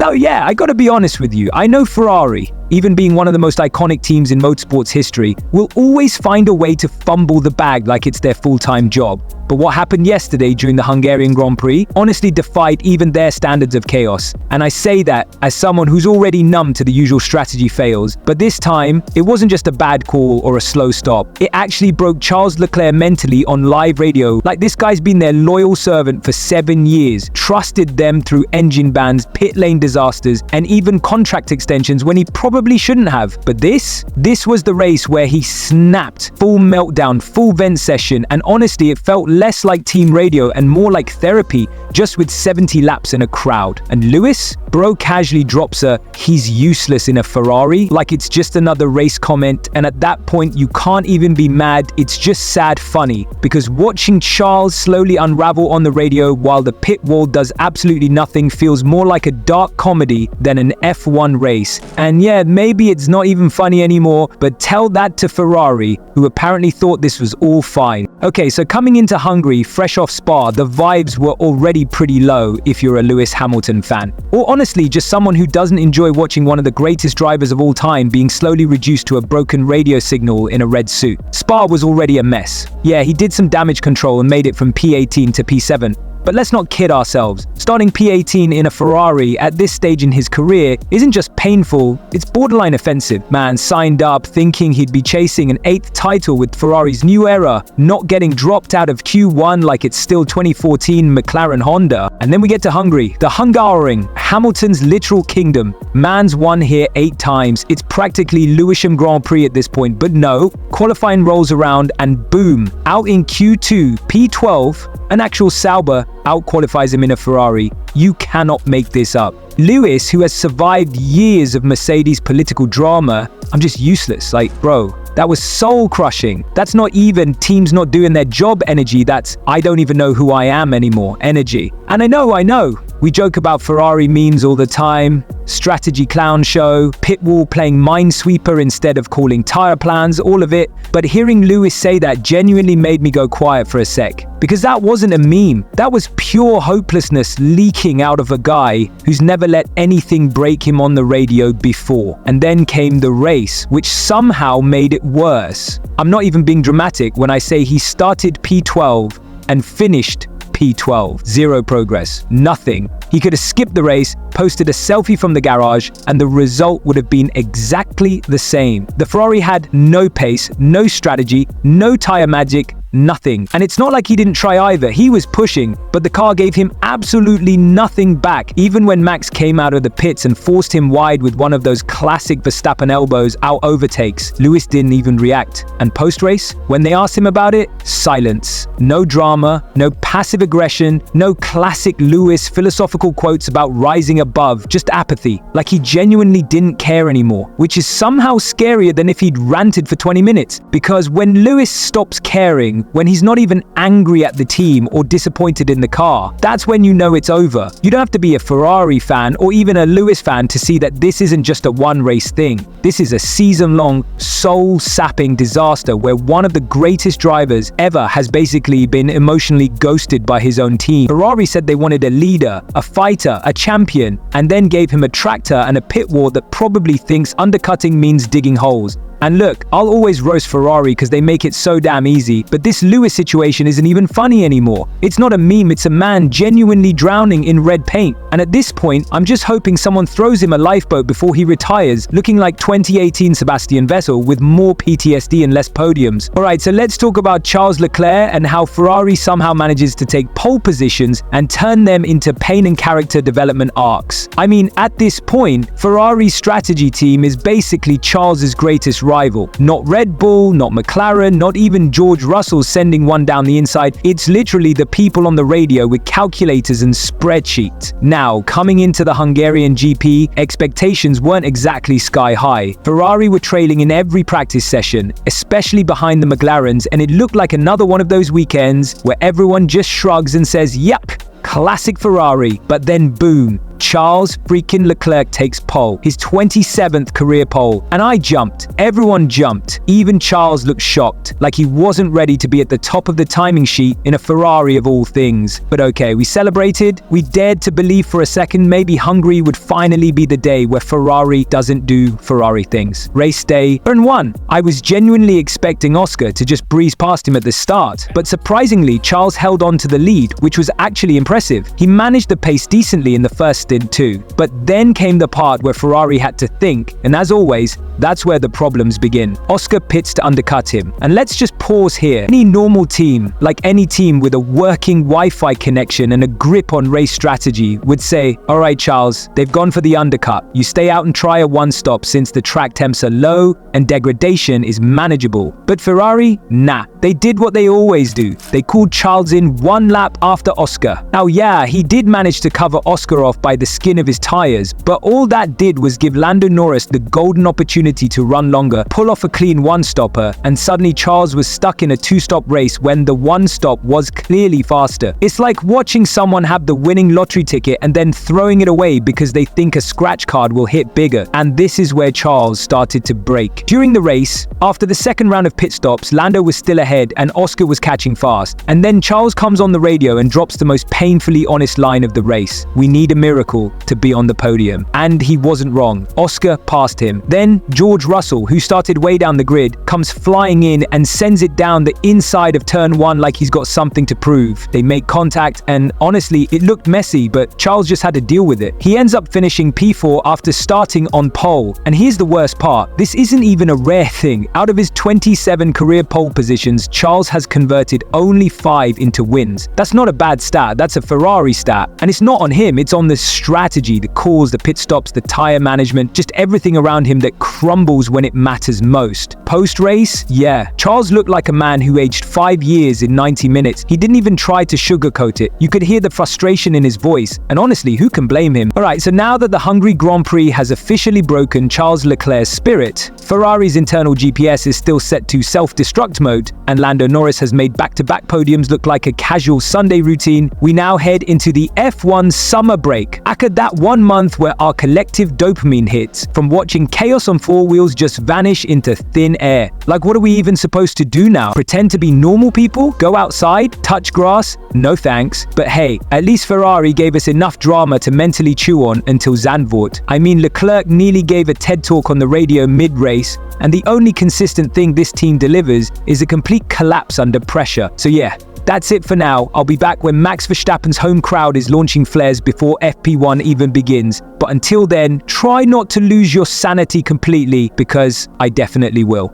Oh yeah, I gotta be honest with you. I know Ferrari, even being one of the most iconic teams in motorsports history, will always find a way to fumble the bag like it's their full-time job. But what happened yesterday during the Hungarian Grand Prix honestly defied even their standards of chaos. And I say that as someone who's already numb to the usual strategy fails. But this time, it wasn't just a bad call or a slow stop. It actually broke Charles Leclerc mentally on live radio. Like, this guy's been their loyal servant for 7 years, trusted them through engine bans, pit lane disasters, and even contract extensions when he probably shouldn't have. But this was the race where he snapped. Full meltdown, full vent session, and honestly, it felt less like team radio and more like therapy, just with 70 laps in a crowd. And Lewis? Bro casually drops a "he's useless" in a Ferrari like it's just another race comment, and at that point you can't even be mad, it's just sad funny, because watching Charles slowly unravel on the radio while the pit wall does absolutely nothing feels more like a dark comedy than an F1 race. And yeah, maybe it's not even funny anymore, but tell that to Ferrari, who apparently thought this was all fine. Okay, so coming into Hungary, fresh off Spa, the vibes were already pretty low if you're a Lewis Hamilton fan. Or honestly, just someone who doesn't enjoy watching one of the greatest drivers of all time being slowly reduced to a broken radio signal in a red suit. Spa was already a mess. Yeah, he did some damage control and made it from P18 to P7. But let's not kid ourselves. Starting P18 in a Ferrari at this stage in his career isn't just painful, it's borderline offensive. Man signed up thinking he'd be chasing an 8th title with Ferrari's new era, not getting dropped out of Q1 like it's still 2014 McLaren Honda. And then we get to Hungary, the Hungaroring, Hamilton's literal kingdom. Man's won here 8 times. It's practically Lewisham Grand Prix at this point, but no, qualifying rolls around and boom, out in Q2, P12, an actual Sauber out-qualifies him in a Ferrari. You cannot make this up. Lewis, who has survived years of Mercedes political drama, I'm just useless. Like, bro, that was soul-crushing. That's not even teams not doing their job energy. That's I don't even know who I am anymore energy. And I know. We joke about Ferrari memes all the time, strategy clown show, pit wall playing Minesweeper instead of calling tire plans, all of it. But hearing Lewis say that genuinely made me go quiet for a sec. Because that wasn't a meme. That was pure hopelessness leaking out of a guy who's never let anything break him on the radio before. And then came the race, which somehow made it worse. I'm not even being dramatic when I say he started P12 and finished P12. Zero progress. Nothing. He could have skipped the race, posted a selfie from the garage, and the result would have been exactly the same. The Ferrari had no pace, no strategy, no tire magic, nothing. And it's not like he didn't try either. He was pushing, but the car gave him absolutely nothing back. Even when Max came out of the pits and forced him wide with one of those classic Verstappen elbows out overtakes, Lewis didn't even react. And post-race, when they asked him about it, silence. No drama, no passive aggression, no classic Lewis philosophical quotes about rising above, just apathy. Like he genuinely didn't care anymore, which is somehow scarier than if he'd ranted for 20 minutes. Because when Lewis stops caring, when he's not even angry at the team or disappointed in the car, that's when you know it's over. You don't have to be a Ferrari fan or even a Lewis fan to see that this isn't just a one-race thing. This is a season-long, soul-sapping disaster where one of the greatest drivers ever has basically been emotionally ghosted by his own team. Ferrari said they wanted a leader, a fighter, a champion, and then gave him a tractor and a pit wall that probably thinks undercutting means digging holes. And look, I'll always roast Ferrari because they make it so damn easy, but this Lewis situation isn't even funny anymore. It's not a meme, it's a man genuinely drowning in red paint. And at this point, I'm just hoping someone throws him a lifeboat before he retires, looking like 2018 Sebastian Vettel with more PTSD and less podiums. Alright, so let's talk about Charles Leclerc and how Ferrari somehow manages to take pole positions and turn them into pain and character development arcs. I mean, at this point, Ferrari's strategy team is basically Charles's greatest rival. Not Red Bull, not McLaren, not even George Russell sending one down the inside. It's literally the people on the radio with calculators and spreadsheets. Now, coming into the Hungarian GP, expectations weren't exactly sky high. Ferrari were trailing in every practice session, especially behind the McLarens, and it looked like another one of those weekends where everyone just shrugs and says, "Yep, classic Ferrari." But then boom, Charles freaking Leclerc takes pole, his 27th career pole, and I jumped. Everyone jumped. Even Charles looked shocked, like he wasn't ready to be at the top of the timing sheet in a Ferrari of all things. But okay, we celebrated. We dared to believe for a second maybe Hungary would finally be the day where Ferrari doesn't do Ferrari things. Race day, turn 1. I was genuinely expecting Oscar to just breeze past him at the start, but surprisingly, Charles held on to the lead, which was actually impressive. He managed the pace decently in the first stint too, but then came the part where Ferrari had to think, and as always, that's where the problems begin. Oscar pits to undercut him, and let's just pause here. Any normal team, like any team with a working Wi-Fi connection and a grip on race strategy, would say, alright Charles, they've gone for the undercut. You stay out and try a one-stop since the track temps are low and degradation is manageable. But Ferrari, nah. They did what they always do. They called Charles in one lap after Oscar. Now yeah, he did manage to cover Oscar off by the skin of his tires, but all that did was give Lando Norris the golden opportunity to run longer, pull off a clean one-stopper, and suddenly Charles was stuck in a two-stop race when the one-stop was clearly faster. It's like watching someone have the winning lottery ticket and then throwing it away because they think a scratch card will hit bigger. And this is where Charles started to break. During the race, after the second round of pit stops, Lando was still ahead and Oscar was catching fast. And then Charles comes on the radio and drops the most painfully honest line of the race. We need a miracle to be on the podium. And he wasn't wrong. Oscar passed him. Then George Russell, who started way down the grid, comes flying in and sends it down the inside of turn 1 like he's got something to prove. They make contact and honestly, it looked messy, but Charles just had to deal with it. He ends up finishing P4 after starting on pole. And here's the worst part. This isn't even a rare thing. Out of his 27 career pole positions, Charles has converted only 5 into wins. That's not a bad stat, that's a Ferrari stat. And it's not on him, it's on the strategy, the calls, the pit stops, the tire management, just everything around him that crumbles when it matters most. Post-race, yeah, Charles looked like a man who aged 5 years in 90 minutes. He didn't even try to sugarcoat it. You could hear the frustration in his voice, and honestly, who can blame him? Alright, so now that the Hungary Grand Prix has officially broken Charles Leclerc's spirit, Ferrari's internal GPS is still set to self-destruct mode, and Lando Norris has made back-to-back podiums look like a casual Sunday routine, we now head into the F1 summer break. Aka that 1 month where our collective dopamine hits from watching chaos on 4 wheels just vanish into thin air. Like, what are we even supposed to do now? Pretend to be normal people? Go outside? Touch grass? No thanks. But hey, at least Ferrari gave us enough drama to mentally chew on until Zandvoort. I mean, Leclerc nearly gave a TED talk on the radio mid-race, and the only consistent thing this team delivers is a complete collapse under pressure. So yeah, that's it for now. I'll be back when Max Verstappen's home crowd is launching flares before FP1 even begins. But until then, try not to lose your sanity completely, because I definitely will.